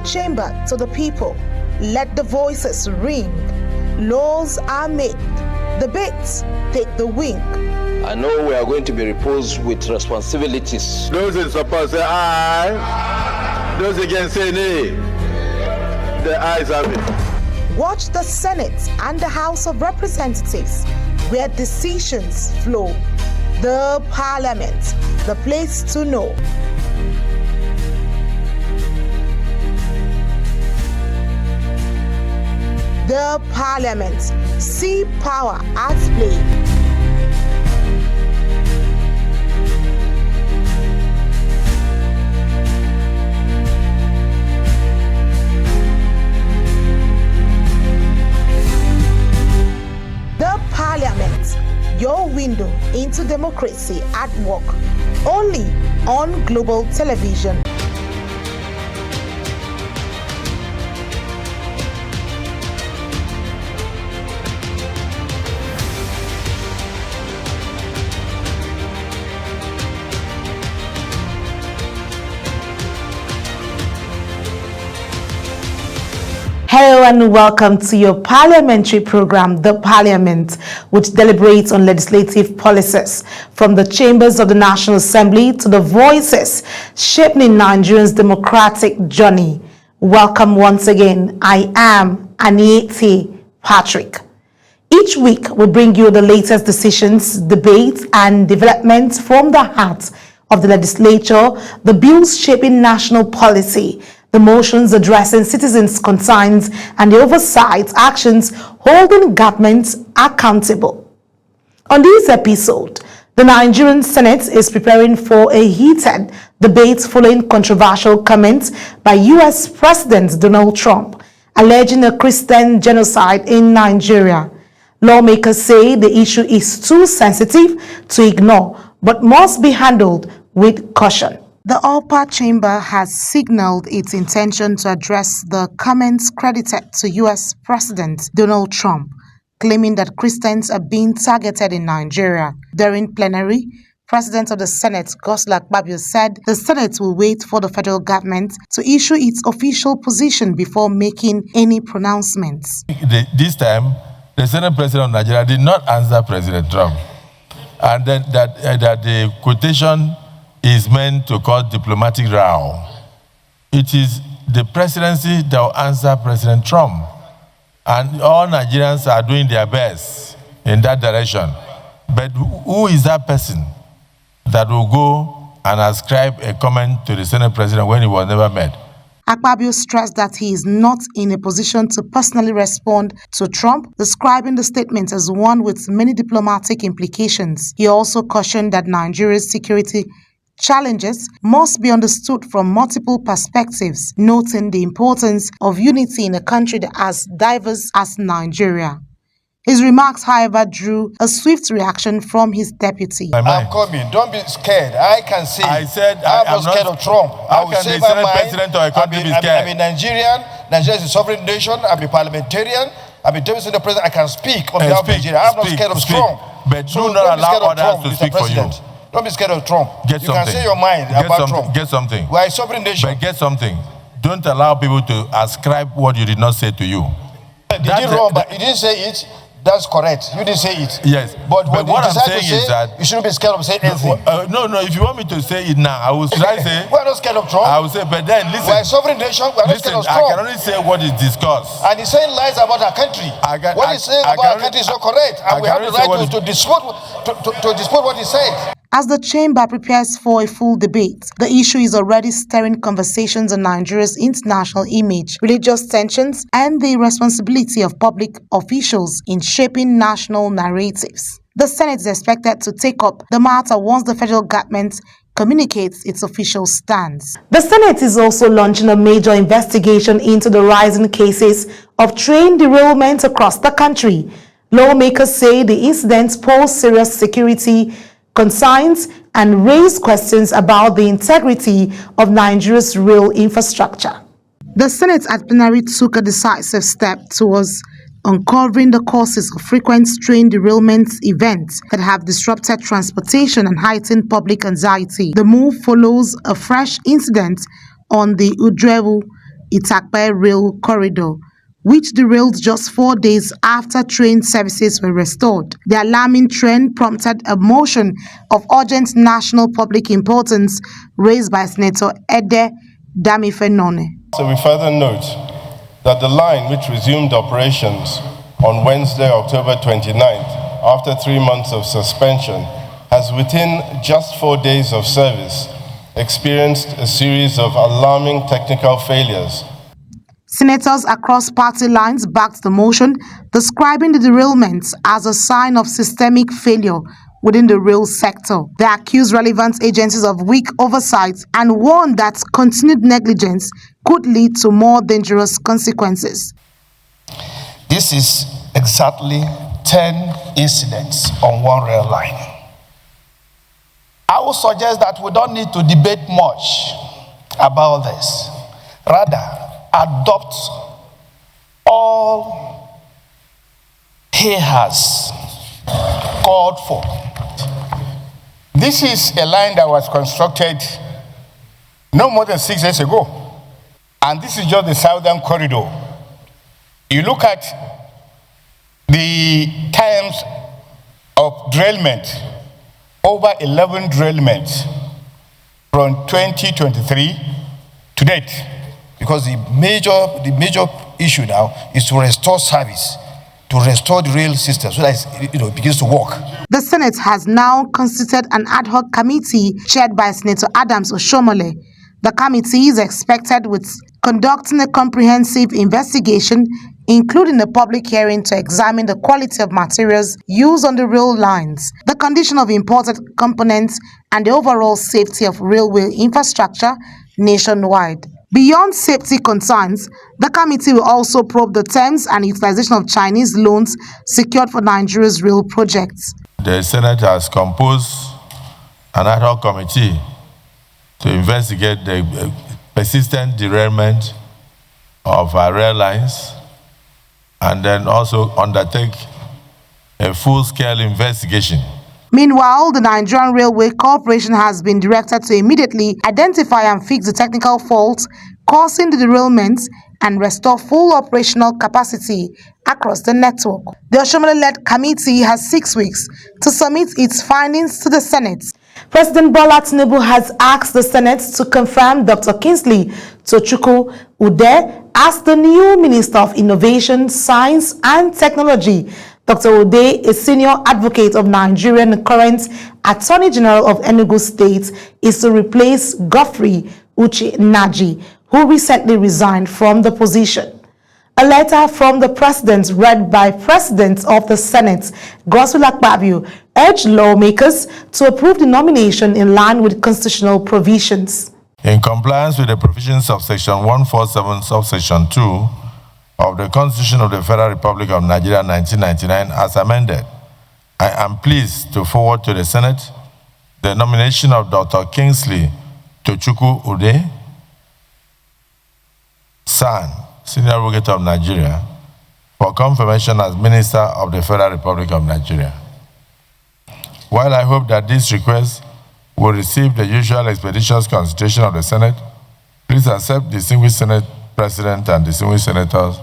chamber to the people. Let the voices ring. Laws are made. Debates take the wing. I know we are going to be reposed with responsibilities. Those in support say aye. Those against say nay. The ayes have it. Watch the Senate and the House of Representatives, where decisions flow. The Parliament, the place to know. The Parliament, see power at play. The Parliament, your window into democracy at work, only on Global Television. Hello and welcome to your parliamentary program, The Parliament, which deliberates on legislative policies from the chambers of the National Assembly to the voices shaping Nigerians' democratic journey. Welcome once again. I am Aniete Patrick. Each week, we bring you the latest decisions, debates, and developments from the heart of the legislature, the bills shaping national policy, the motions addressing citizens' concerns, and the oversight actions holding governments accountable. On this episode, the Nigerian Senate is preparing for a heated debate following controversial comments by U.S. President Donald Trump alleging a Christian genocide in Nigeria. Lawmakers say the issue is too sensitive to ignore, but must be handled with caution. The upper chamber has signaled its intention to address the comments credited to U.S. President Donald Trump, claiming that Christians are being targeted in Nigeria. During plenary, President of the Senate, Godswill Akpabio, said the Senate will wait for the federal government to issue its official position before making any pronouncements. This time, the Senate President of Nigeria did not answer President Trump, and then that the quotation is meant to cause diplomatic row. It is the presidency that will answer President Trump. And all Nigerians are doing their best in that direction. But who is that person that will go and ascribe a comment to the Senate President when he was never met? Akpabio stressed that he is not in a position to personally respond to Trump, describing the statement as one with many diplomatic implications. He also cautioned that Nigeria's security challenges must be understood from multiple perspectives, noting the importance of unity in a country as diverse as Nigeria. His remarks, however, drew a swift reaction from his deputy. I'm coming. Don't be scared. I can see. I said I'm not scared of Trump. I will say my mind. President of a country be scared? I'm a Nigerian. Nigeria is a sovereign nation. I'm a parliamentarian. I'm a deputy the president. I can speak on behalf of Nigeria. I'm not scared of Trump. But do not allow others to speak for you. Don't be scared of Trump. Get you something. can say your mind about Trump. Get something. We are a sovereign nation. But get something. Don't allow people to ascribe what you did not say to you. Did you wrong, but you didn't say it. That's correct. You didn't say it. Yes. But what I'm saying saying is that you shouldn't be scared of saying anything. No. If you want me to say it now, I will try say. We're not scared of Trump. I will say, but then listen. We're a sovereign nation. We're not scared of Trump. I can only say what is discussed. And he's saying lies about our country. What he's saying about our country is not correct. And we have the right to dispute what he said. As the chamber prepares for a full debate, the issue is already stirring conversations on Nigeria's international image, religious tensions, and the responsibility of public officials in shaping national narratives. The Senate is expected to take up the matter once the federal government communicates its official stance. The Senate is also launching a major investigation into the rising cases of train derailment across the country. Lawmakers say the incidents pose serious security concerns and raise questions about the integrity of Nigeria's rail infrastructure. The Senate at plenary took a decisive step towards uncovering the causes of frequent train derailment events that have disrupted transportation and heightened public anxiety. The move follows a fresh incident on the Udrewu Itakpe Rail Corridor, which derailed just 4 days after train services were restored. The alarming trend prompted a motion of urgent national public importance raised by Senator Ede Damifenone. So we further note that the line, which resumed operations on Wednesday, October 29th, after 3 months of suspension, has within just 4 days of service experienced a series of alarming technical failures. Senators across party lines backed the motion, describing the derailments as a sign of systemic failure within the rail sector. They accused relevant agencies of weak oversight and warned that continued negligence could lead to more dangerous consequences. This is exactly 10 incidents on one rail line. I would suggest that we don't need to debate much about this. Rather, adopt all he has called for. This is a line that was constructed no more than 6 years ago. And this is just the southern corridor. You look at the times of derailment, over 11 derailments from 2023 to date. Because the major issue now is to restore service, to restore the rail system so that it begins to work. The Senate has now constituted an ad hoc committee chaired by Senator Adams Oshomole. The committee is expected with conducting a comprehensive investigation, including a public hearing to examine the quality of materials used on the rail lines, the condition of imported components, and the overall safety of railway infrastructure nationwide. Beyond safety concerns, the committee will also probe the terms and utilization of Chinese loans secured for Nigeria's rail projects. The Senate has composed an ad hoc committee to investigate the persistent derailment of our rail lines and then also undertake a full-scale investigation. Meanwhile, the Nigerian Railway Corporation has been directed to immediately identify and fix the technical faults causing the derailments and restore full operational capacity across the network. The Oshomole-led committee has 6 weeks to submit its findings to the Senate. President Bola Tinubu has asked the Senate to confirm Dr. Kingsley Tochukwu Ude as the new Minister of Innovation, Science and Technology. Dr. Ude, a senior advocate of Nigeria and the current Attorney General of Enugu State, is to replace Godfrey Uche Naji, who recently resigned from the position. A letter from the President read by President of the Senate, Godswill Akpabio, urged lawmakers to approve the nomination in line with constitutional provisions. In compliance with the provisions of Section 147, subsection 2 of the Constitution of the Federal Republic of Nigeria 1999 as amended, I am pleased to forward to the Senate the nomination of Dr. Kingsley Tochukwu Ude, San, Senior Advocate of Nigeria, for confirmation as Minister of the Federal Republic of Nigeria. While I hope that this request will receive the usual expeditious consideration of the Senate, please accept, distinguished Senate President and distinguished senators,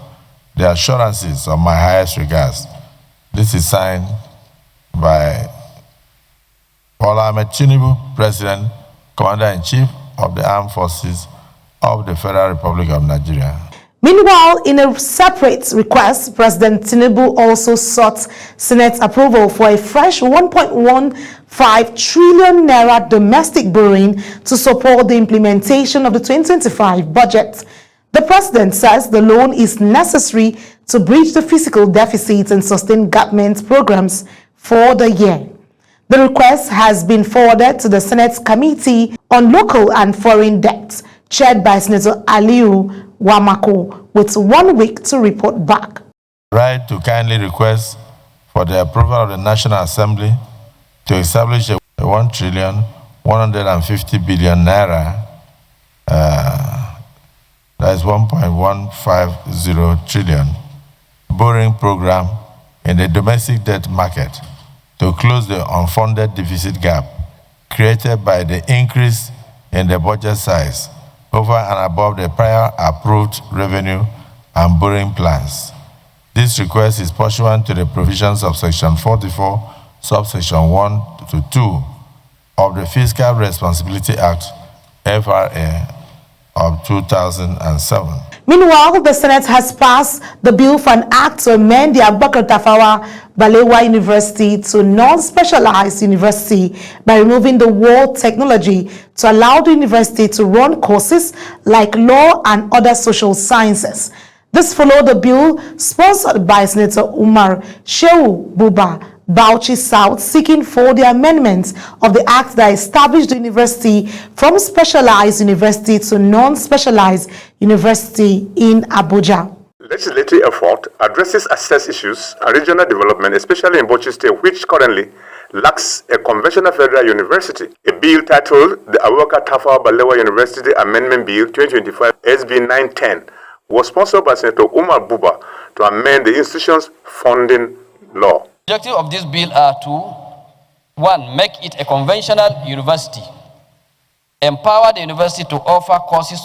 the assurances of my highest regards. This is signed by Bola Ahmed Tinubu, President, Commander-in-Chief of the Armed Forces of the Federal Republic of Nigeria. Meanwhile, in a separate request, President Tinubu also sought Senate approval for a fresh 1.15 trillion naira domestic borrowing to support the implementation of the 2025 budget. The president says the loan is necessary to bridge the fiscal deficit and sustain government programs for the year. The request has been forwarded to the Senate Committee on Local and Foreign Debt, chaired by Senator Aliu Wamako, with 1 week to report back. Right to kindly request for the approval of the National Assembly to establish a 1,150 billion naira, that is 1.150 trillion, borrowing program in the domestic debt market to close the unfunded deficit gap created by the increase in the budget size over and above the prior approved revenue and borrowing plans. This request is pursuant to the provisions of Section 44, subsection 1 to 2 of the Fiscal Responsibility Act, FRA, of 2007. Meanwhile, the Senate has passed the bill for an act to amend the Abubakar Tafawa Balewa University to non-specialized university by removing the word technology to allow the university to run courses like law and other social sciences. This followed the bill sponsored by Senator Umar Shehu Buba Bauchi South, seeking for the amendment of the act that established the university from specialized university to non-specialized university in Abuja. Legislative effort addresses access issues and regional development, especially in Bauchi State, which currently lacks a conventional federal university. A bill titled the Abubakar Tafawa Balewa University Amendment Bill 2025 SB 910 was sponsored by Senator Umar Buba to amend the institution's funding law. The objective of this bill are to, one, make it a conventional university, empower the university to offer courses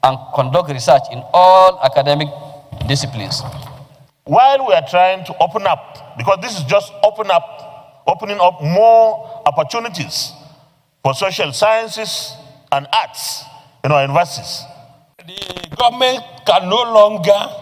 and conduct research in all academic disciplines. While we are trying to open up, because this is just opening up more opportunities for social sciences and arts in our universities. The government can no longer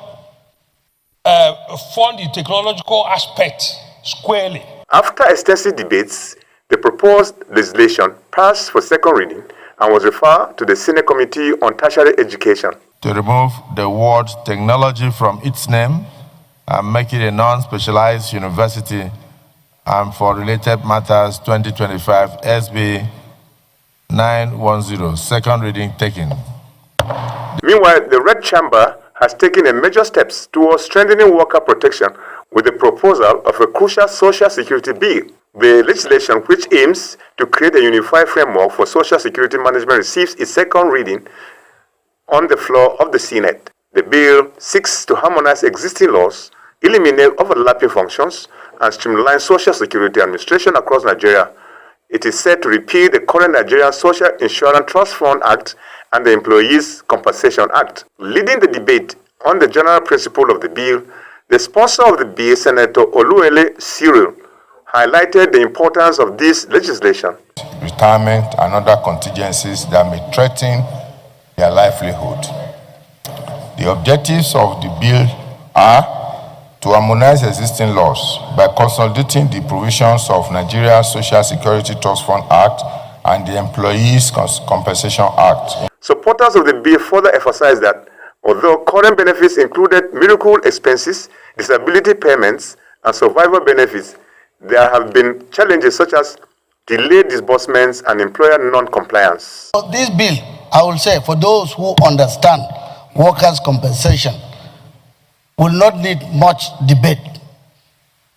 fund the technological aspect squarely. After extensive debates, the proposed legislation passed for second reading and was referred to the Senate Committee on Tertiary Education. To remove the word technology from its name and make it a non-specialized university, and for related matters 2025 SB 910, second reading taken. Meanwhile, the Red Chamber has taken a major steps towards strengthening worker protection with the proposal of a crucial social security bill. The legislation, which aims to create a unified framework for social security management, receives its second reading on the floor of the Senate. The bill seeks to harmonize existing laws, eliminate overlapping functions, and streamline social security administration across Nigeria. It is set to repeal the current Nigerian Social Insurance Trust Fund Act and the Employees Compensation Act. Leading the debate on the general principle of the bill, the sponsor of the bill, Senator Oluwole Cyril, highlighted the importance of this legislation. Retirement and other contingencies that may threaten their livelihood. The objectives of the bill are to harmonize existing laws by consolidating the provisions of Nigeria's Social Security Trust Fund Act and the Employees Compensation Act. Supporters of the bill further emphasized that although current benefits included medical expenses, disability payments, and survival benefits, there have been challenges such as delayed disbursements and employer non-compliance. This bill, I will say, for those who understand workers' compensation, will not need much debate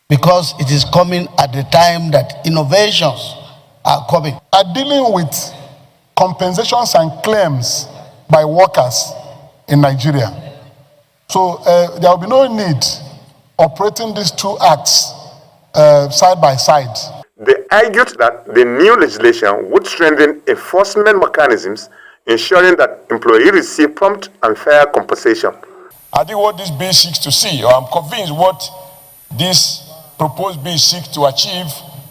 because it is coming at the time that innovations are coming. Are dealing with compensations and claims by workers in Nigeria. So there will be no need operating these two acts side by side. They argued that the new legislation would strengthen enforcement mechanisms, ensuring that employees receive prompt and fair compensation. I think what this bill seeks to see, or I'm convinced what this proposed bill seeks to achieve,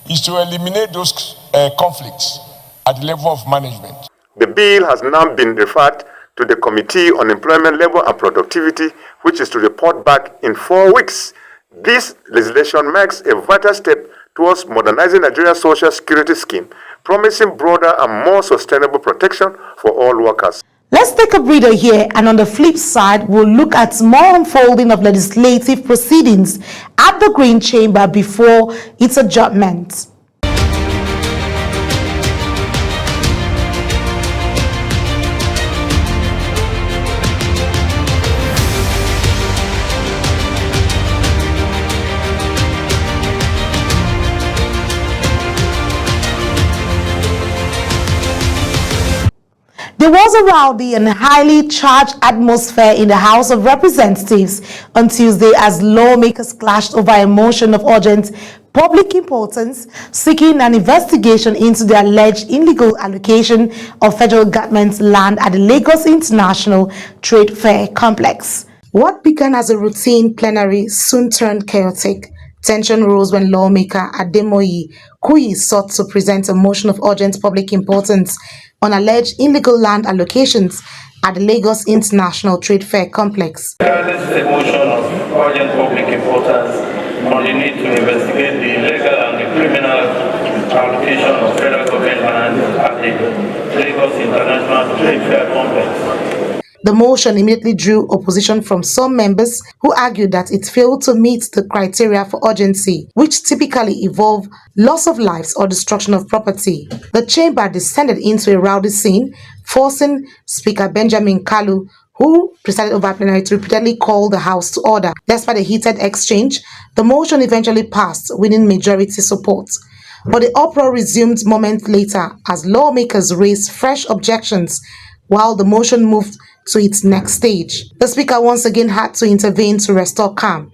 is to eliminate those conflicts at the level of management. The bill has now been referred to the Committee on Employment, Labor and Productivity, which is to report back in 4 weeks. This legislation marks a vital step towards modernizing Nigeria's social security scheme, promising broader and more sustainable protection for all workers. Let's take a breather here, and on the flip side, we'll look at more unfolding of legislative proceedings at the Green Chamber before its adjournment. There was a rowdy and highly charged atmosphere in the House of Representatives on Tuesday as lawmakers clashed over a motion of urgent public importance, seeking an investigation into the alleged illegal allocation of federal government land at the Lagos International Trade Fair Complex. What began as a routine plenary soon turned chaotic. Tension rose when lawmaker Ademoyi Kuyi sought to present a motion of urgent public importance on alleged illegal land allocations at the Lagos International Trade Fair Complex. This is a motion of urgent public importance on the need to investigate the illegal and the criminal allocation of federal government land at the Lagos International Trade Fair Complex. The motion immediately drew opposition from some members who argued that it failed to meet the criteria for urgency, which typically involve loss of lives or destruction of property. The chamber descended into a rowdy scene, forcing Speaker Benjamin Kalu, who presided over plenary, to repeatedly call the House to order. Despite a heated exchange, the motion eventually passed, winning majority support. But the uproar resumed moments later as lawmakers raised fresh objections while the motion moved to its next stage. The speaker once again had to intervene to restore calm.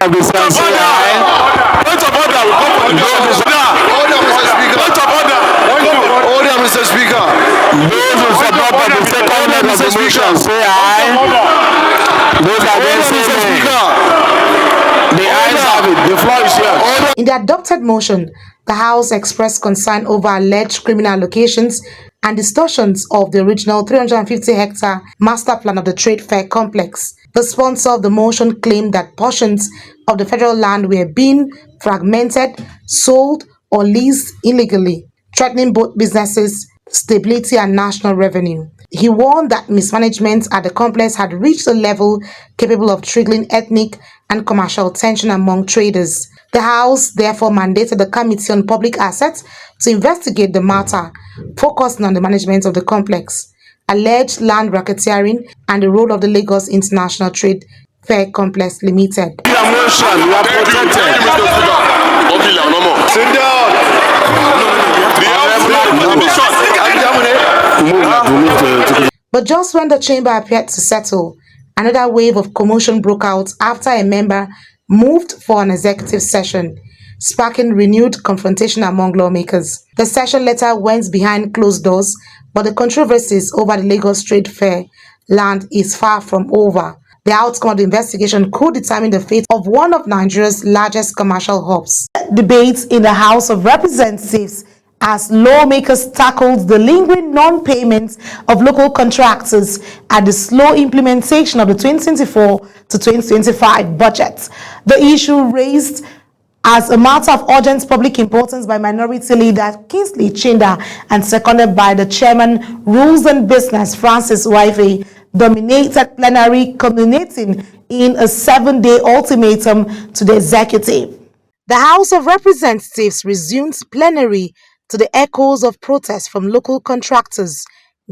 In the adopted motion, the House expressed concern over alleged criminal allocations and distortions of the original 350-hectare master plan of the Trade Fair Complex. The sponsor of the motion claimed that portions of the federal land were being fragmented, sold, or leased illegally, threatening both businesses, stability, and national revenue. He warned that mismanagement at the complex had reached a level capable of triggering ethnic and commercial tension among traders. The House therefore mandated the Committee on Public Assets to investigate the matter, focusing on the management of the complex, alleged land racketeering, and the role of the Lagos International Trade Fair Complex Limited. But just when the chamber appeared to settle, another wave of commotion broke out after a member moved for an executive session, sparking renewed confrontation among lawmakers. The session later went behind closed doors, but the controversies over the Lagos Trade Fair land is far from over. The outcome of the investigation could determine the fate of one of Nigeria's largest commercial hubs. Debates in the House of Representatives as lawmakers tackled the lingering non-payment of local contractors and the slow implementation of the 2024 to 2025 budget. The issue raised as a matter of urgent public importance by Minority Leader Kingsley Chinda and seconded by the Chairman Rules and Business Francis Waife dominated plenary, culminating in a 7-day ultimatum to the executive. The House of Representatives resumed plenary to the echoes of protests from local contractors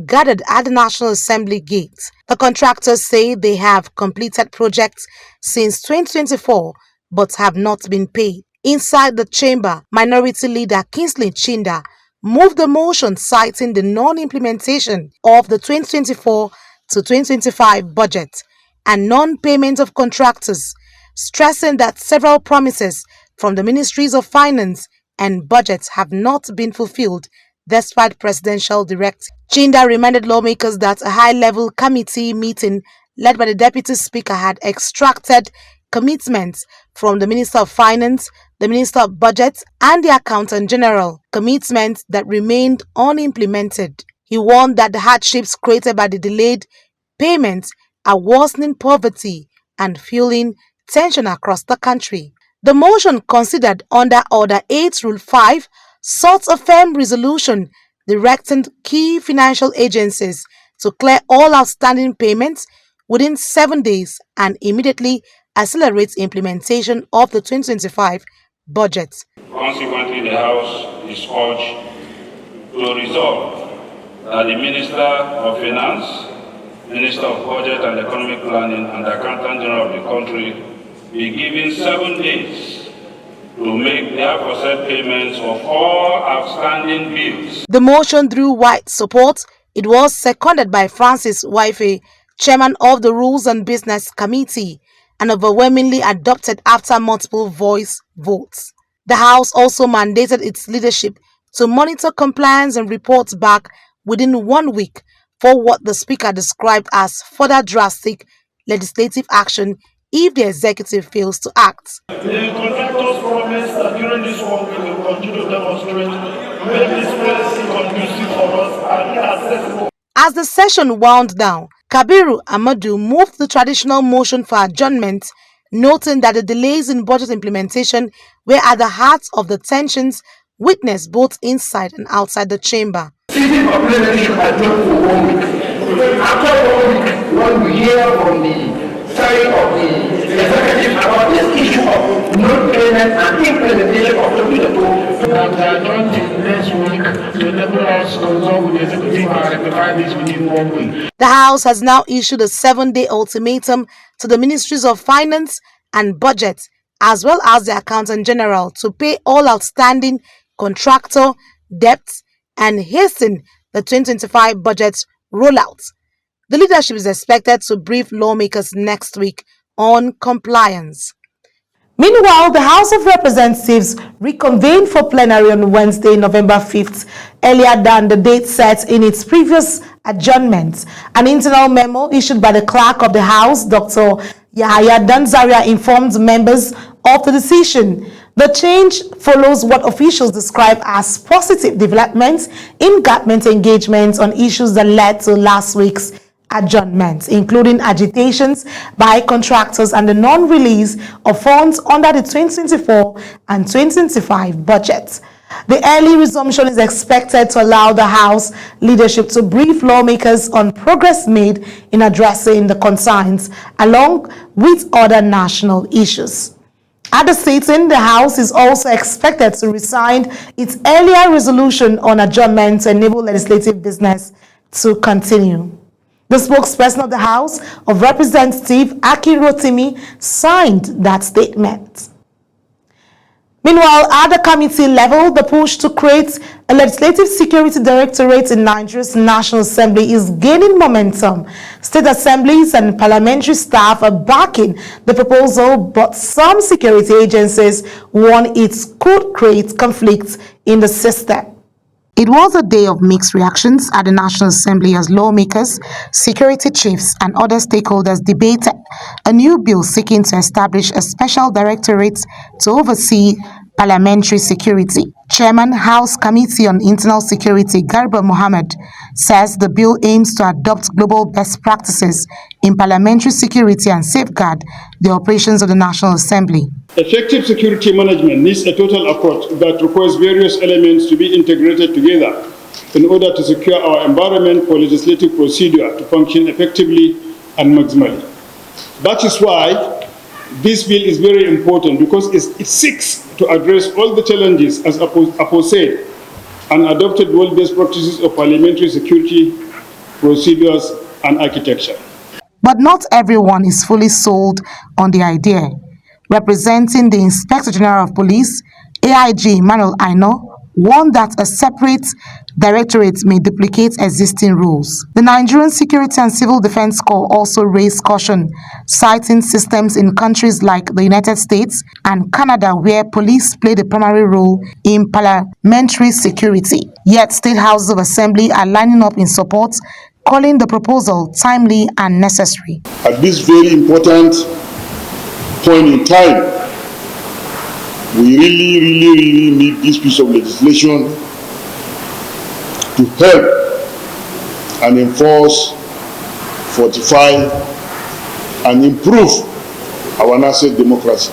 gathered at the National Assembly gate. The contractors say they have completed projects since 2024 but have not been paid. Inside the chamber, Minority Leader Kingsley Chinda moved the motion citing the non-implementation of the 2024 to 2025 budget and non-payment of contractors, stressing that several promises from the Ministries of Finance and budgets have not been fulfilled despite presidential directives. Chinda reminded lawmakers that a high-level committee meeting led by the Deputy Speaker had extracted commitments from the Minister of Finance, the Minister of Budget, and the Accountant General, commitments that remained unimplemented. He warned that the hardships created by the delayed payments are worsening poverty and fueling tension across the country. The motion considered under Order 8 Rule 5 sought a firm resolution directing key financial agencies to clear all outstanding payments within 7 days and immediately accelerate implementation of the 2025 budget. Consequently, the House is urged to resolve that the Minister of Finance, Minister of Budget and Economic Planning, and the Accountant General of the country be given 7 days to make the aforesaid payments of all outstanding bills. The motion drew wide support. It was seconded by Francis Waife, Chairman of the Rules and Business Committee, and overwhelmingly adopted after multiple voice votes. The House also mandated its leadership to monitor compliance and report back within 1 week for what the Speaker described as further drastic legislative action if the executive fails to act. The contractors promised that during this work we will continue to demonstrate make this policy conducive for us and accessible. As the session wound down, Kabiru Amadu moved the traditional motion for adjournment, noting that the delays in budget implementation were at the heart of the tensions witnessed both inside and outside the chamber. Sitting parliament should adjourn for 1 week. After 1 week, when we hear from the side of the executive about this issue of non-payment and implementation of the adjourn till next week to enable us to consult with the executive and rectify this within 1 week. The House has now issued a 7-day ultimatum to the Ministries of Finance and Budget, as well as the Accountant General, to pay all outstanding contractor debts and hasten the 2025 budget rollout. The leadership is expected to brief lawmakers next week on compliance. Meanwhile, the House of Representatives reconvened for plenary on Wednesday, November 5th, earlier than the date set in its previous adjournment. An internal memo issued by the Clerk of the House, Dr. Yahaya Danzaria, informed members of the decision. The change follows what officials describe as positive developments in government engagements on issues that led to last week's adjournment, including agitations by contractors and the non-release of funds under the 2024 and 2025 budgets. The early resumption is expected to allow the House leadership to brief lawmakers on progress made in addressing the concerns, along with other national issues. At the sitting, the House is also expected to rescind its earlier resolution on adjournment to enable legislative business to continue. The spokesperson of the House of Representatives, Aki Rotimi, signed that statement. Meanwhile, at the committee level, the push to create a legislative security directorate in Nigeria's National Assembly is gaining momentum. State assemblies and parliamentary staff are backing the proposal, but some security agencies warn it could create conflicts in the system. It was a day of mixed reactions at the National Assembly as lawmakers, security chiefs, and other stakeholders debated a new bill seeking to establish a special directorate to oversee parliamentary security. Chairman, House Committee on Internal Security, Garba Mohammed, says the bill aims to adopt global best practices in parliamentary security and safeguard the operations of the National Assembly. Effective security management needs a total approach that requires various elements to be integrated together in order to secure our environment for legislative procedure to function effectively and maximally. That is why this bill is very important, because it seeks to address all the challenges as aforesaid and adopted world best practices of parliamentary security procedures and architecture. But not everyone is fully sold on the idea. Representing the Inspector General of Police, AIG Emmanuel Aino, warned that a separate directorate may duplicate existing rules. The Nigerian Security and Civil Defense Corps also raised caution, citing systems in countries like the United States and Canada where police play the primary role in parliamentary security. Yet state houses of assembly are lining up in support, calling the proposal timely and necessary. At this very important point in time, we really need this piece of legislation to help and enforce, fortify, and improve our nascent democracy.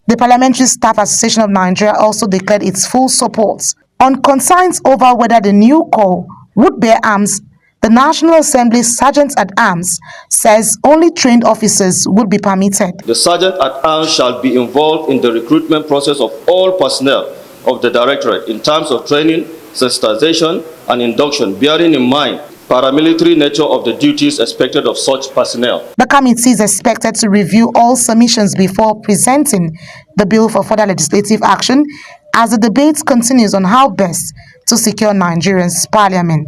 The Parliamentary Staff Association of Nigeria also declared its full support. On concerns over whether the new corps would bear arms, the National Assembly Sergeant-at-Arms says only trained officers would be permitted. The Sergeant-at-Arms shall be involved in the recruitment process of all personnel of the Directorate in terms of training, sensitization, and induction, bearing in mind paramilitary nature of the duties expected of such personnel. The committee is expected to review all submissions before presenting the bill for further legislative action as the debate continues on how best to secure Nigeria's parliament.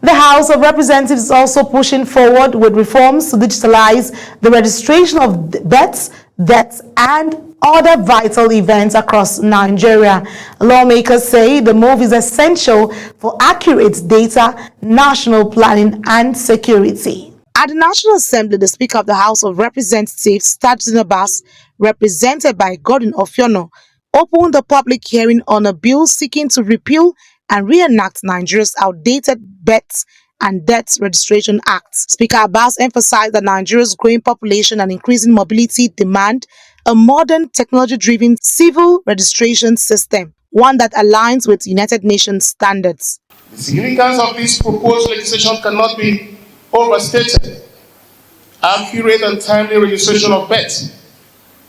The House of Representatives is also pushing forward with reforms to digitalize the registration of births, deaths, and other vital events across Nigeria. Lawmakers say the move is essential for accurate data, national planning, and security. At the National Assembly, the Speaker of the House of Representatives, Tajudeen Abbas, represented by Gordon Ofiono, opened the public hearing on a bill seeking to repeal and reenact Nigeria's outdated Births and Deaths Registration Act. Speaker Abbas emphasized that Nigeria's growing population and increasing mobility demand a modern, technology-driven civil registration system, one that aligns with United Nations standards. The significance of this proposed legislation cannot be overstated. Accurate and timely registration of births,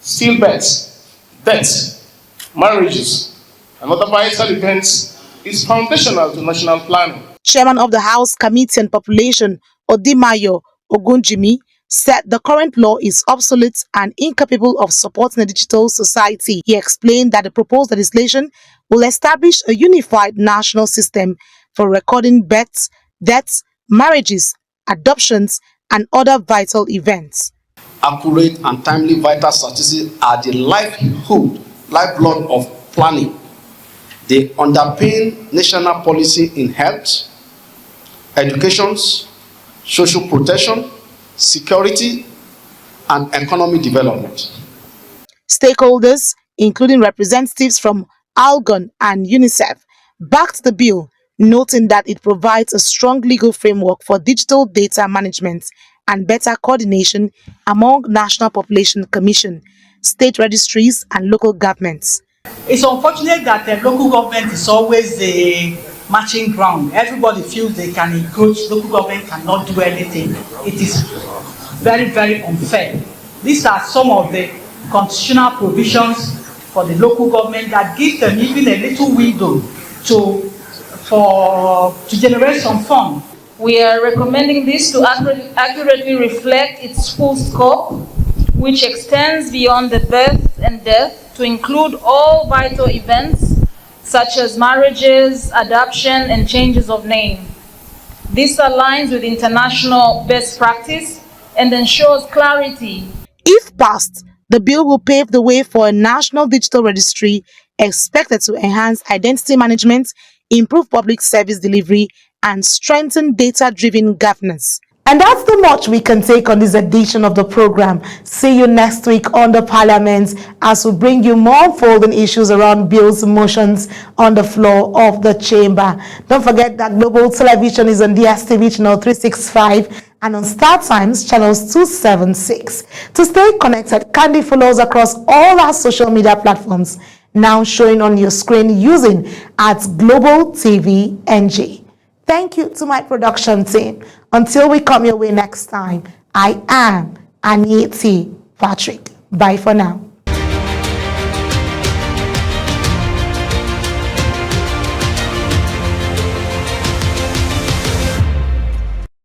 stillbirths, deaths, marriages, and other vital events is foundational to national planning. Chairman of the House Committee on Population, Odimayo Ogunjimi, said the current law is obsolete and incapable of supporting a digital society. He explained that the proposed legislation will establish a unified national system for recording births, deaths, marriages, adoptions, and other vital events. Accurate and timely vital statistics are the lifeblood of planning. They underpin national policy in health, education, social protection, security, and economic development. Stakeholders, including representatives from Algon and UNICEF, backed the bill, noting that it provides a strong legal framework for digital data management and better coordination among National Population Commission, state registries, and local governments. It's unfortunate that the local government is always a matching ground. Everybody feels they can encroach, local government cannot do anything. It is very, very unfair. These are some of the constitutional provisions for the local government that give them even a little window to generate some funds. We are recommending this to accurately reflect its full scope, which extends beyond the birth and death to include all vital events such as marriages, adoption, and changes of name. This aligns with international best practice and ensures clarity. If passed, the bill will pave the way for a national digital registry expected to enhance identity management, improve public service delivery, and strengthen data-driven governance. And that's the much we can take on this edition of the program. See you next week on the Parliament as we bring you more unfolding issues around bills motions on the floor of the chamber. Don't forget that Global Television is on DSTV channel 365 and on Star Times channels 276. To stay connected, kindly follow us across all our social media platforms now showing on your screen using @Global TV NG. Thank you to my production team. Until we come your way next time, I am Anieti Patrick. Bye for now.